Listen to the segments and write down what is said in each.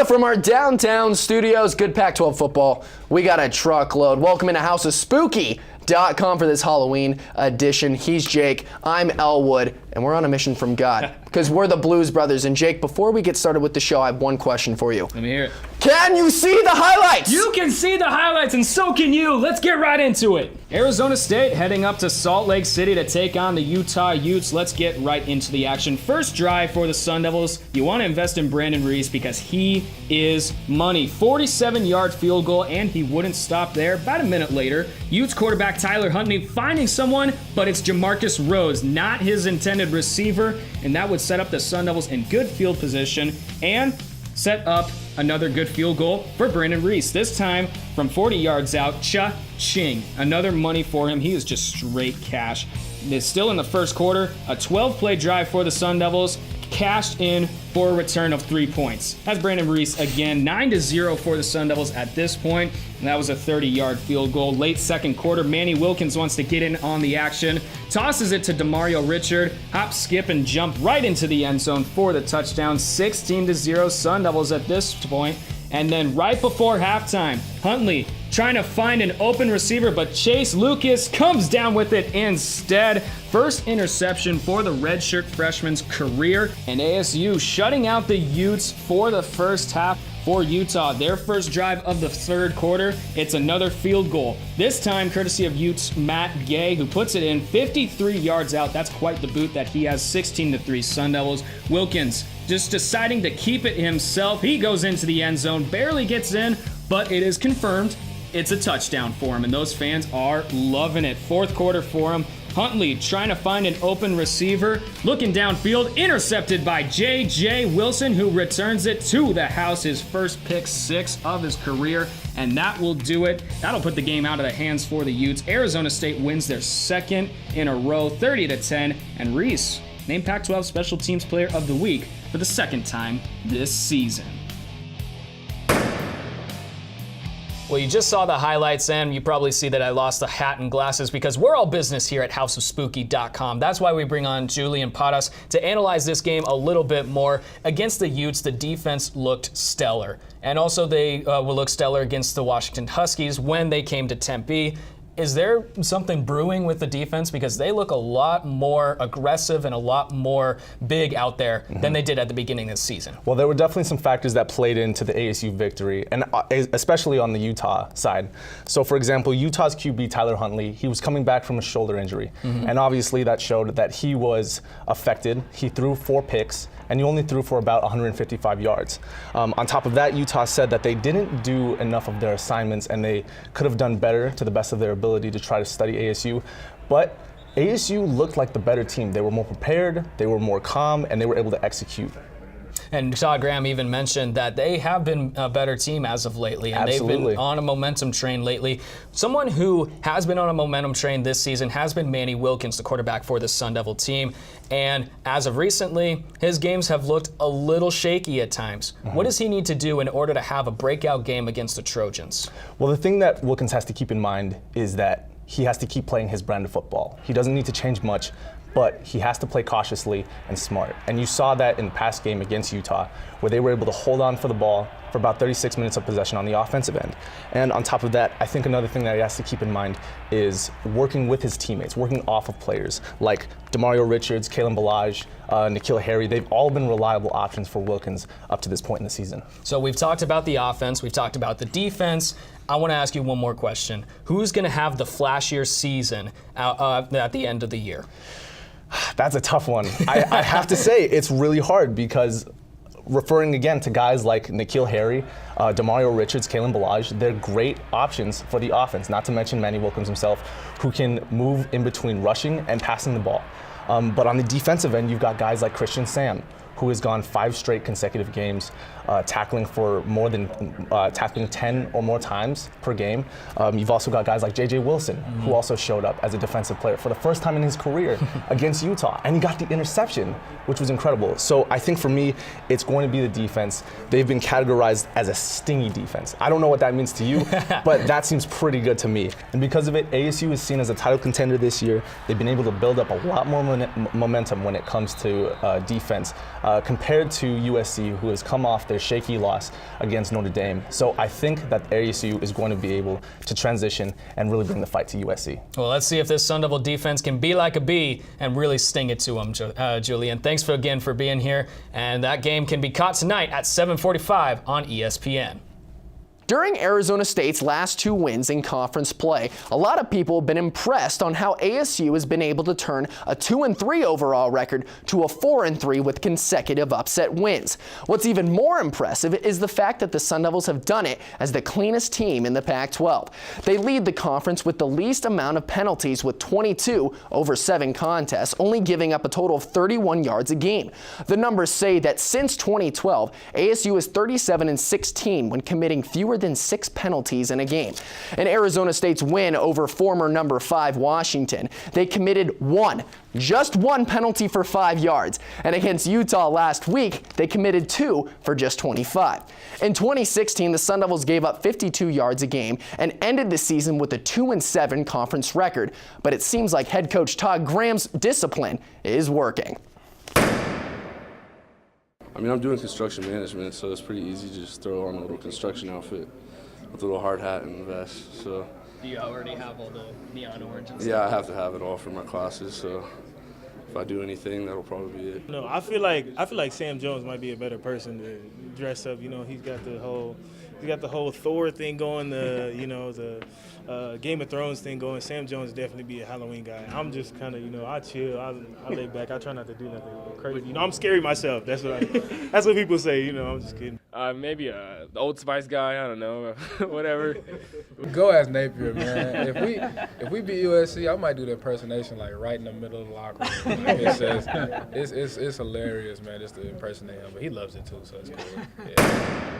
Josiah from our downtown studios. Good Pac-12 football. We got a truckload. Welcome into House of Spooky.com for this Halloween edition. He's Jake, I'm Elwood, and we're on a mission from God because we're the Blues Brothers. And Jake, before we get started with the show, I have one question for you. Let me hear it. Can you see the highlights? You can see the highlights, and so can you. Let's get right into it. Arizona State heading up to Salt Lake City to take on the Utah Utes. Let's get right into the action. First drive for the Sun Devils. You want to invest in Brandon Reese because he is money. 47-yard field goal, and he wouldn't stop there. About a minute later, Utes quarterback Tyler Huntley finding someone, but it's Jamarcus Rose, not his intended receiver, and that would set up the Sun Devils in good field position and set up another good field goal for Brandon Reese. This time from 40 yards out, cha-ching. Another money for him. He is just straight cash. It's still in the first quarter. A 12-play drive for the Sun Devils, cashed in for a return of 3 points. That's Brandon Reese again, 9-0 for the Sun Devils at this point, and that was a 30-yard field goal. Late second quarter, Manny Wilkins wants to get in on the action, tosses it to Demario Richard, hop, skip, and jump right into the end zone for the touchdown. 16-0 Sun Devils at this point. And then right before halftime, Huntley trying to find an open receiver, but Chase Lucas comes down with it instead. First interception for the redshirt freshman's career, and ASU shutting out the Utes for the first half. For Utah, their first drive of the third quarter, it's another field goal. This time, courtesy of Utes' Matt Gay, who puts it in 53 yards out. That's quite the boot that he has. 16-3 Sun Devils. Wilkins just deciding to keep it himself. He goes into the end zone, barely gets in, but it is confirmed it's a touchdown for him, and those fans are loving it. Fourth quarter for him. Huntley trying to find an open receiver, looking downfield, intercepted by J.J. Wilson, who returns it to the house, his first pick six of his career, and that will do it. That'll put the game out of the hands for the Utes. Arizona State wins their second in a row, 30-10, and Reese named Pac-12 Special Teams Player of the Week for the second time this season. Well, you just saw the highlights, and you probably see that I lost the hat and glasses because we're all business here at houseofspooky.com. That's why we bring on Julian Paras to analyze this game a little bit more. Against the Utes, the defense looked stellar. And also they will look stellar against the Washington Huskies when they came to Tempe. Is there something brewing with the defense? Because they look a lot more aggressive and a lot more big out there than they did at the beginning of the season. Well, there were definitely some factors that played into the ASU victory, and especially on the Utah side. So, for example, Utah's QB, Tyler Huntley, he was coming back from a shoulder injury. And obviously that showed that he was affected. He threw 4 picks, and he only threw for about 155 yards. On top of that, Utah said that they didn't do enough of their assignments and they could have done better to the best of their ability to try to study ASU. But ASU looked like the better team. They were more prepared, they were more calm, and they were able to execute. And Todd Graham even mentioned that they have been a better team as of lately, and Absolutely. they've been on a momentum train lately. Someone who has been on a momentum train this season has been Manny Wilkins, the quarterback for the Sun Devil team. And as of recently, his games have looked a little shaky at times. What does he need to do in order to have a breakout game against the Trojans? Well, the thing that Wilkins has to keep in mind is that he has to keep playing his brand of football. He doesn't need to change much, but he has to play cautiously and smart. And you saw that in the past game against Utah, where they were able to hold on for the ball for about 36 minutes of possession on the offensive end. And on top of that, I think another thing that he has to keep in mind is working with his teammates, working off of players like Demario Richards, Kalen Ballage, N'Keal Harry. They've all been reliable options for Wilkins up to this point in the season. So we've talked about the offense, we've talked about the defense. I want to ask you one more question. Who's going to have the flashier season at the end of the year? That's a tough one. I have to say it's really hard because referring again to guys like N'Keal Harry, Demario Richards, Kalen Ballage, they're great options for the offense, not to mention Manny Wilkins himself, who can move in between rushing and passing the ball. But on the defensive end, you've got guys like Christian Sam, who has gone 5 straight consecutive games, tackling for more than tackling 10 or more times per game. You've also got guys like J.J. Wilson, who also showed up as a defensive player for the first time in his career against Utah, and he got the interception, which was incredible. So I think for me, it's going to be the defense. They've been categorized as a stingy defense. I don't know what that means to you, but that seems pretty good to me. And because of it, ASU is seen as a title contender this year. They've been able to build up a lot more momentum when it comes to defense. compared to USC, who has come off their shaky loss against Notre Dame. So I think that ASU is going to be able to transition and really bring the fight to USC. Well, let's see if this Sun Devil defense can be like a bee and really sting it to them, Julian. Thanks again for being here. And that game can be caught tonight at 7:45 on ESPN. During Arizona State's last 2 wins in conference play, a lot of people have been impressed on how ASU has been able to turn a 2-3 overall record to a 4-3 with consecutive upset wins. What's even more impressive is the fact that the Sun Devils have done it as the cleanest team in the Pac-12. They lead the conference with the least amount of penalties with 22 over 7 contests, only giving up a total of 31 yards a game. The numbers say that since 2012, ASU is 37-16 when committing fewer than 6 penalties in a game. In Arizona State's win over former number 5 Washington, they committed just one penalty for 5 yards. And against Utah last week, they committed 2 for just 25. In 2016, the Sun Devils gave up 52 yards a game and ended the season with a 2-7 conference record. But it seems like head coach Todd Graham's discipline is working. I mean, I'm doing construction management, so it's pretty easy to just throw on a little construction outfit with a little hard hat and vest. So. Do you already have all the neon orange and stuff? Yeah, I have to have it all for my classes, so if I do anything, that'll probably be it. No, I feel like Sam Jones might be a better person to dress up. You know, he's got the whole Thor thing going, the Game of Thrones thing going. Sam Jones definitely be a Halloween guy. I'm just kind of, I chill, I lay back, I try not to do nothing crazy. I'm scary myself. That's what people say. I'm just kidding. Maybe the Old Spice guy. I don't know, whatever. Go ask Napier, man. If we beat USC, I might do the impersonation like right in the middle of the locker room. Like it's hilarious, man. Just to impersonate him, but he loves it too, so it's cool. Yeah.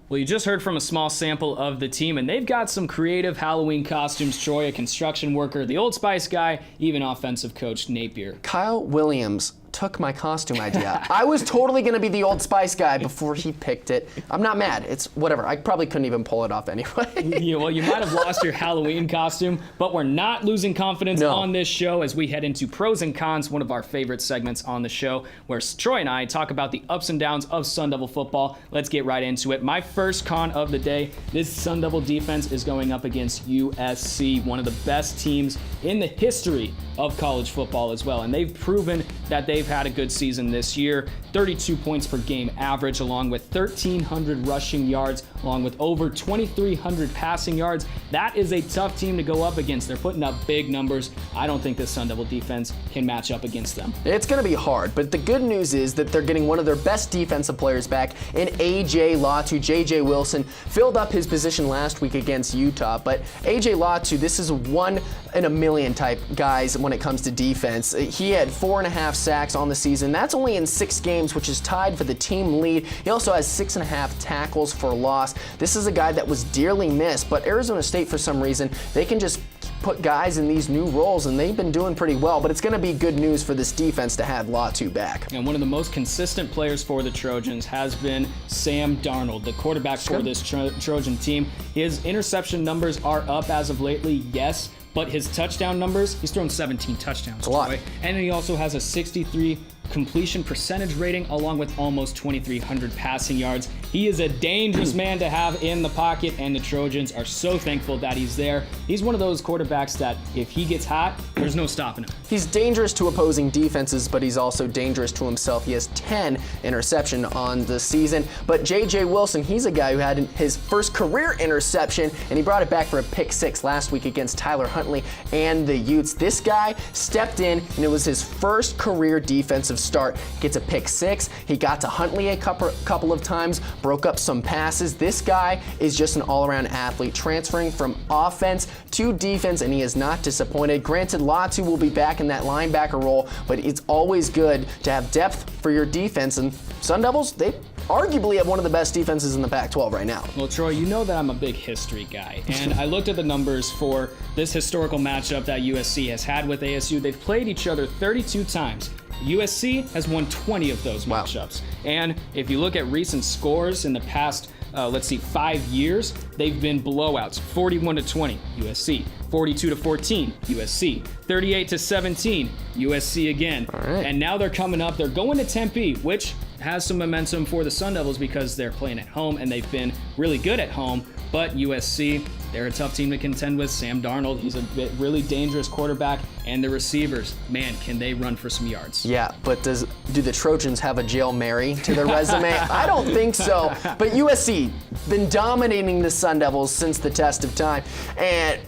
Well, you just heard from a small sample of the team, and they've got some creative Halloween costumes. Troy, a construction worker, the Old Spice guy, even offensive coach Napier. Kyle Williams took my costume idea. I was totally going to be the Old Spice guy before he picked it. I'm not mad. It's whatever. I probably couldn't even pull it off anyway. Yeah, well, you might have lost your Halloween costume, but we're not losing confidence on this show as we head into Pros and Cons, one of our favorite segments on the show, where Troy and I talk about the ups and downs of Sun Devil football. Let's get right into it. My first con of the day, this Sun Devil defense is going up against USC, one of the best teams in the history of college football as well. And they've proven that they've had a good season this year. 32 points per game average, along with 1,300 rushing yards, along with over 2,300 passing yards. That is a tough team to go up against. They're putting up big numbers. I don't think this Sun Devil defense can match up against them. It's going to be hard, but the good news is that they're getting one of their best defensive players back in A.J. Latu. J.J. Wilson filled up his position last week against Utah, but A.J. Latu, this is 1 in a million type guys when it comes to defense. He had 4.5 sacks on the season. That's only in 6 games, which is tied for the team lead. He also has 6.5 tackles for loss. This is a guy that was dearly missed, but Arizona State, for some reason, they can just put guys in these new roles, and they've been doing pretty well, but it's going to be good news for this defense to have Latu back. And one of the most consistent players for the Trojans has been Sam Darnold, the quarterback for this Trojan team. His interception numbers are up as of lately, yes, but his touchdown numbers, he's thrown 17 touchdowns. It's a lot. And he also has a 63 completion percentage rating, along with almost 2,300 passing yards. He is a dangerous man to have in the pocket, and the Trojans are so thankful that he's there. He's one of those quarterbacks that if he gets hot, there's no stopping him. He's dangerous to opposing defenses, but he's also dangerous to himself. He has 10 interception on the season. But J.J. Wilson, he's a guy who had his first career interception, and he brought it back for a pick 6 last week against Tyler Huntley and the Utes. This guy stepped in, and it was his first career defensive start. Gets a pick 6. He got to Huntley a couple of times, broke up some passes. This guy is just an all-around athlete, transferring from offense to defense, and he is not disappointed. Granted, Latu will be back in that linebacker role, but it's always good to have depth for your defense, and Sun Devils, they arguably have one of the best defenses in the Pac-12 right now. Well, Troy, you know that I'm a big history guy, and I looked at the numbers for this historical matchup that USC has had with ASU. They've played each other 32 times. USC has won 20 of those matchups. And if you look at recent scores in the past let's see, 5 years, they've been blowouts. 41-20, USC. 42-14, USC. 38-17, USC again. All right. And now they're coming up. They're going to Tempe, which has some momentum for the Sun Devils because they're playing at home and they've been really good at home. But USC, they're a tough team to contend with. Sam Darnold, he's a really dangerous quarterback, and the receivers, man, can they run for some yards? Yeah, but do the Trojans have a Jail Mary to their resume? I don't think so. But USC been dominating the Sun Devils since the test of time,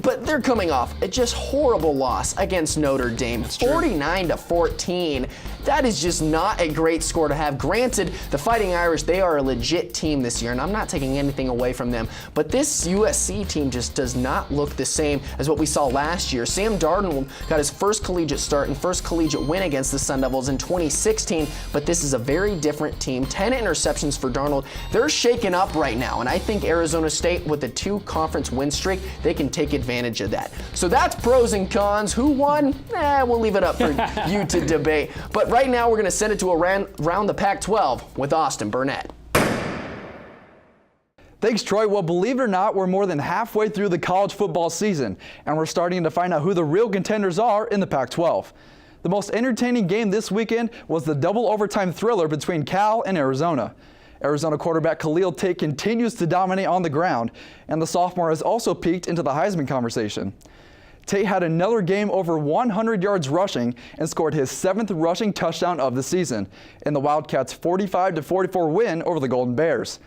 but they're coming off a just horrible loss against Notre Dame, 49-14. That is just not a great score to have. Granted, the Fighting Irish, they are a legit team this year, and I'm not taking anything away from them. But this USC team just does not look the same as what we saw last year. Sam Darnold got his first collegiate start and first collegiate win against the Sun Devils in 2016, but this is a very different team. 10 interceptions for Darnold. They're shaken up right now, and I think Arizona State, with a 2-conference win streak, they can take advantage of that. So that's pros and cons. Who won? We'll leave it up for you to debate. But right now, we're going to send it to around the Pac-12 with Austin Burnett. Thanks, Troy. Well, believe it or not, we're more than halfway through the college football season, and we're starting to find out who the real contenders are in the Pac-12. The most entertaining game this weekend was the double overtime thriller between Cal and Arizona. Arizona quarterback Khalil Tate continues to dominate on the ground, and the sophomore has also peaked into the Heisman conversation. Tate had another game over 100 yards rushing and scored his 7th rushing touchdown of the season in the Wildcats' 45-44 win over the Golden Bears.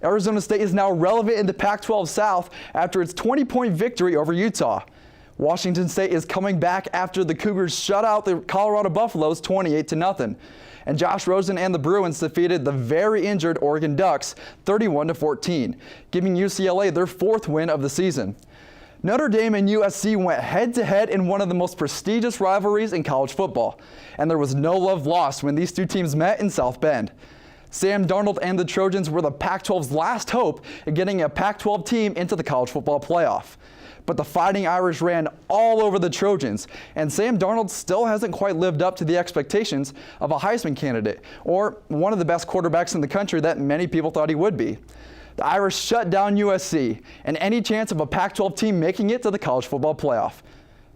Arizona State is now relevant in the Pac-12 South after its 20-point victory over Utah. Washington State is coming back after the Cougars shut out the Colorado Buffaloes 28-0. And Josh Rosen and the Bruins defeated the very injured Oregon Ducks 31-14, giving UCLA their 4th win of the season. Notre Dame and USC went head-to-head in one of the most prestigious rivalries in college football, and there was no love lost when these two teams met in South Bend. Sam Darnold and the Trojans were the Pac-12's last hope at getting a Pac-12 team into the college football playoff. But the Fighting Irish ran all over the Trojans, and Sam Darnold still hasn't quite lived up to the expectations of a Heisman candidate, or one of the best quarterbacks in the country that many people thought he would be. The Irish shut down USC, and any chance of a Pac-12 team making it to the college football playoff.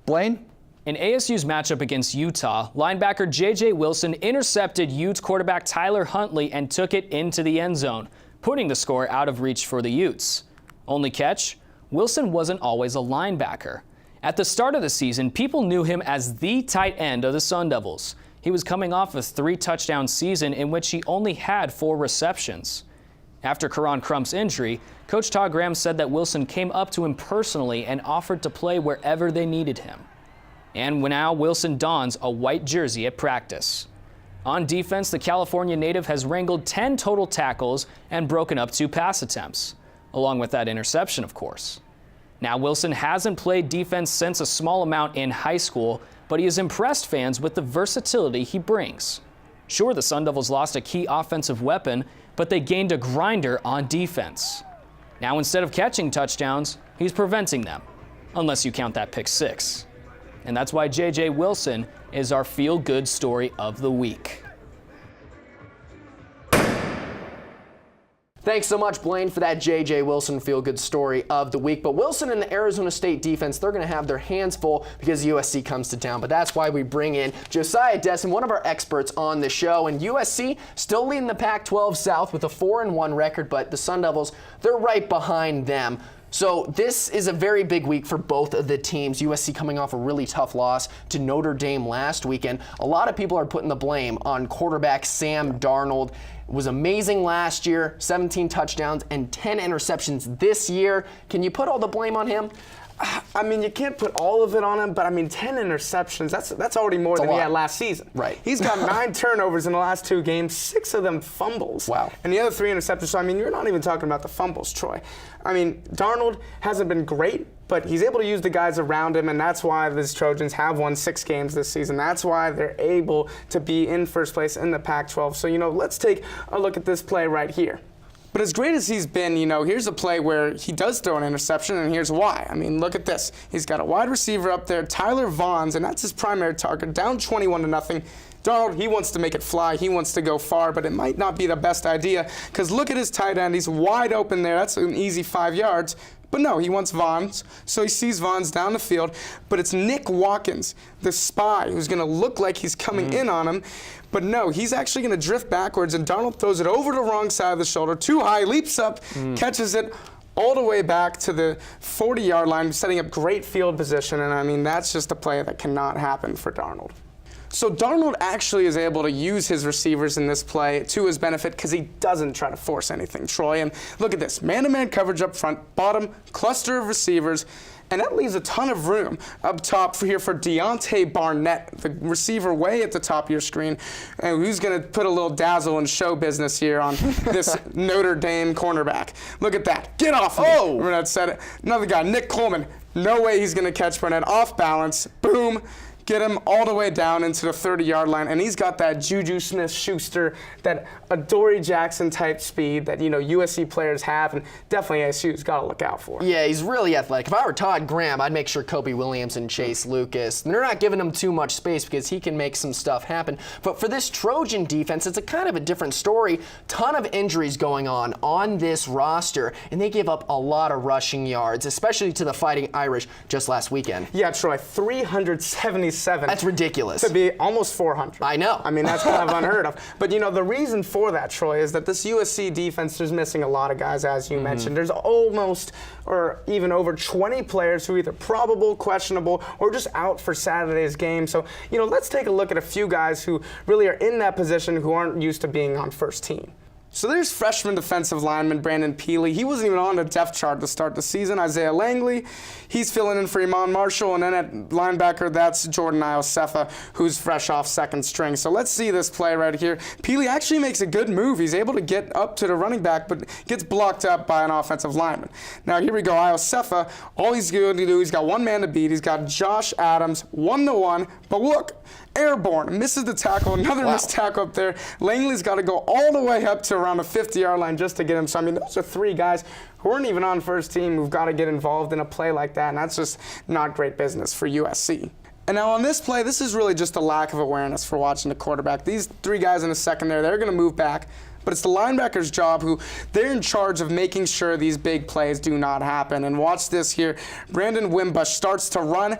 Blaine? In ASU's matchup against Utah, linebacker J.J. Wilson intercepted Utes quarterback Tyler Huntley and took it into the end zone, putting the score out of reach for the Utes. Only catch? Wilson wasn't always a linebacker. At the start of the season, people knew him as the tight end of the Sun Devils. He was coming off a 3-touchdown season in which he only had 4 receptions. After Karan Crump's injury, Coach Todd Graham said that Wilson came up to him personally and offered to play wherever they needed him. And now Wilson dons a white jersey at practice. On defense, the California native has wrangled 10 total tackles and broken up 2 pass attempts, along with that interception, of course. Now, Wilson hasn't played defense since a small amount in high school, but he has impressed fans with the versatility he brings. Sure, the Sun Devils lost a key offensive weapon, but they gained a grinder on defense. Now, instead of catching touchdowns, he's preventing them, unless you count that pick 6. And that's why J.J. Wilson is our feel-good story of the week. Thanks so much, Blaine, for that J.J. Wilson feel-good story of the week. But Wilson and the Arizona State defense, they're going to have their hands full because USC comes to town. But that's why we bring in Josiah, Destin, one of our experts on the show. And USC still leading the Pac-12 South with a 4-1 record, but the Sun Devils, they're right behind them. So this is a very big week for both of the teams. USC coming off a really tough loss to Notre Dame last weekend. A lot of people are putting the blame on quarterback Sam Darnold. It was amazing last year, 17 touchdowns and 10 interceptions this year. Can you put all the blame on him? I mean, you can't put all of it on him, but I mean, 10 interceptions, that's already more than he had last season. Right. He's got 9 turnovers in the last 2 games, 6 of them fumbles. Wow. And the other 3 interceptions, so I mean, you're not even talking about the fumbles, Troy. I mean, Darnold hasn't been great, but he's able to use the guys around him, and that's why the Trojans have won 6 games this season. That's why they're able to be in first place in the Pac-12. So, you know, let's take a look at this play right here. But as great as he's been, here's a play where he does throw an interception, and here's why. I mean, look at this. He's got a wide receiver up there, Tyler Vaughns, and that's his primary target, down 21-0. Darnold, he wants to make it fly. He wants to go far, but it might not be the best idea because look at his tight end. He's wide open there. That's an easy 5 yards. But no, he wants Vaughns, so he sees Vaughns down the field. But it's Nick Watkins, the spy, who's going to look like he's coming in on him. But no, he's actually going to drift backwards, and Darnold throws it over the wrong side of the shoulder, too high, leaps up, catches it all the way back to the 40-yard line, setting up great field position. And I mean, that's just a play that cannot happen for Darnold. So Darnold actually is able to use his receivers in this play to his benefit because he doesn't try to force anything, Troy. And look at this, man-to-man coverage up front, bottom, cluster of receivers, and that leaves a ton of room up top for Deontay Burnett, the receiver way at the top of your screen, and who's going to put a little dazzle and show business here on this Notre Dame cornerback. Look at that. Get off me. Oh! Burnett said it. Another guy, Nick Coleman. No way he's going to catch Burnett. Off balance. Boom. Get him all the way down into the 30-yard line, and he's got that Juju Smith-Schuster, that Adoree Jackson type speed that USC players have, and definitely ASU's got to look out for. Yeah, he's really athletic. If I were Todd Graham, I'd make sure Kobe Williams and Chase Lucas, they're not giving him too much space because he can make some stuff happen. But for this Trojan defense, it's a kind of a different story. Ton of injuries going on this roster, and they give up a lot of rushing yards, especially to the Fighting Irish just last weekend. Yeah, Troy, 377. That's ridiculous. To be almost 400. I know. I mean, that's kind of unheard of. But, the reason for that, Troy, is that this USC defense is missing a lot of guys, as you mentioned. There's almost or even over 20 players who are either probable, questionable, or just out for Saturday's game. So, let's take a look at a few guys who really are in that position who aren't used to being on first team. So there's freshman defensive lineman Brandon Peely. He wasn't even on the depth chart to start the season. Isaiah Langley, he's filling in for Iman Marshall. And then at linebacker, that's Jordan Iosefa, who's fresh off second string. So let's see this play right here. Peely actually makes a good move. He's able to get up to the running back, but gets blocked up by an offensive lineman. Now here we go. Iosefa, all he's going to do, he's got one man to beat. He's got Josh Adams, 1-to-1. But look, airborne, misses the tackle, another missed tackle up there. Langley's got to go all the way up to around the 50-yard line just to get him. So, I mean, those are three guys who weren't even on first team who've got to get involved in a play like that, and that's just not great business for USC. And now on this play, this is really just a lack of awareness for watching the quarterback. These three guys in the secondary, they're going to move back, but it's the linebacker's job who they're in charge of making sure these big plays do not happen. And watch this here. Brandon Wimbush starts to run.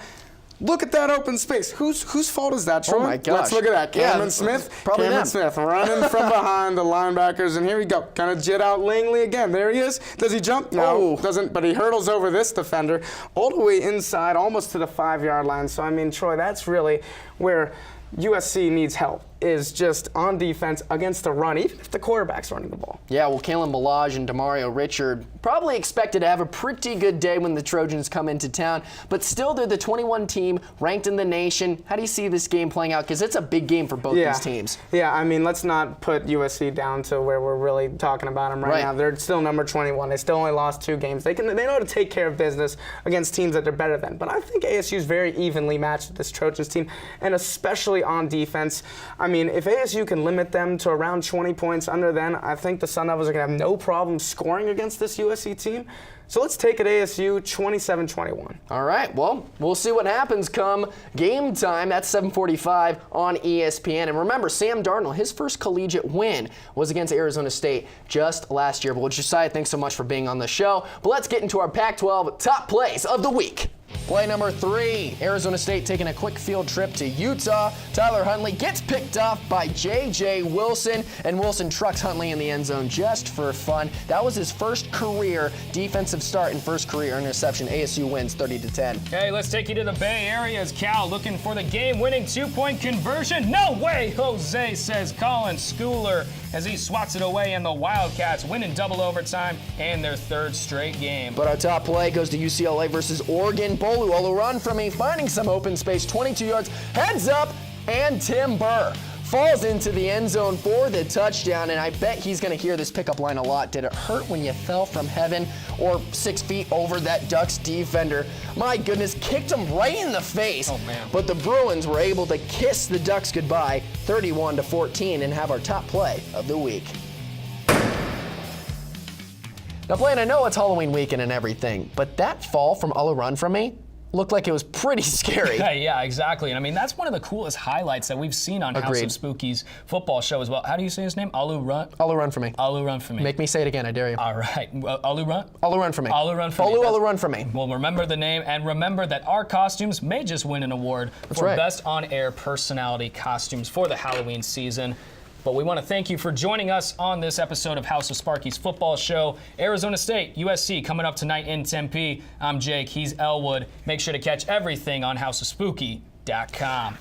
Look at that open space. Whose fault is that, Troy? Oh my gosh. Let's look at that. Cameron Smith. Cameron Smith running from behind the linebackers, and here we go. Gonna jet out Langley again. There he is. Does he jump? No, doesn't. But he hurdles over this defender all the way inside, almost to the 5-yard line. So I mean, Troy, that's really where USC needs help, is just on defense against the run, even if the quarterback's running the ball. Yeah, well, Kalen Ballage and Demario Richard probably expected to have a pretty good day when the Trojans come into town, but still they're the 21 team ranked in the nation. How do you see this game playing out? Because it's a big game for both these teams. Yeah, I mean, let's not put USC down to where we're really talking about them right now. They're still number 21. They still only lost 2 games. They know how to take care of business against teams that they're better than. But I think ASU is very evenly matched with this Trojans team, and especially on defense. I mean, if ASU can limit them to around 20 points under then, I think the Sun Devils are going to have no problem scoring against this USC team. So let's take it ASU 27-21. All right, well, we'll see what happens come game time. That's 7:45 on ESPN. And remember, Sam Darnold, his first collegiate win was against Arizona State just last year. But Josiah, thanks so much for being on the show. But let's get into our Pac-12 top plays of the week. Play number 3, Arizona State taking a quick field trip to Utah. Tyler Huntley gets picked off by J.J. Wilson, and Wilson trucks Huntley in the end zone just for fun. That was his first career defensive start and first career interception. ASU wins 30-10. Hey, let's take you to the Bay Area as Cal looking for the game-winning 2-point conversion. No way, Jose, says Colin Schooler as he swats it away, and the Wildcats win in double overtime and their 3rd straight game. But our top play goes to UCLA versus Oregon. Bolu run from me, finding some open space, 22 yards, heads up, and Tim Burr falls into the end zone for the touchdown, and I bet he's going to hear this pickup line a lot. Did it hurt when you fell from heaven, or 6 feet over that Ducks defender? My goodness, kicked him right in the face. Oh, man. But the Bruins were able to kiss the Ducks goodbye 31-14 and have our top play of the week. Now, Blaine, I know it's Halloween weekend and everything, but that fall from All Run From Me looked like it was pretty scary. Yeah, exactly. And I mean, that's one of the coolest highlights that we've seen on House Agreed. of Spooky's football show as well. How do you say his name? Alu Run? All Run For Me. Alu Run For Me. Make me say it again, I dare you. All right. Alu Run? All Run For Me. Alu Run For Me. All Run For Me. Well, remember the name, and remember that our costumes may just win an award for right. Best On-Air Personality Costumes for the Halloween season. But we want to thank you for joining us on this episode of House of Sparky's football show. Arizona State, USC, coming up tonight in Tempe. I'm Jake, he's Elwood. Make sure to catch everything on houseofspooky.com.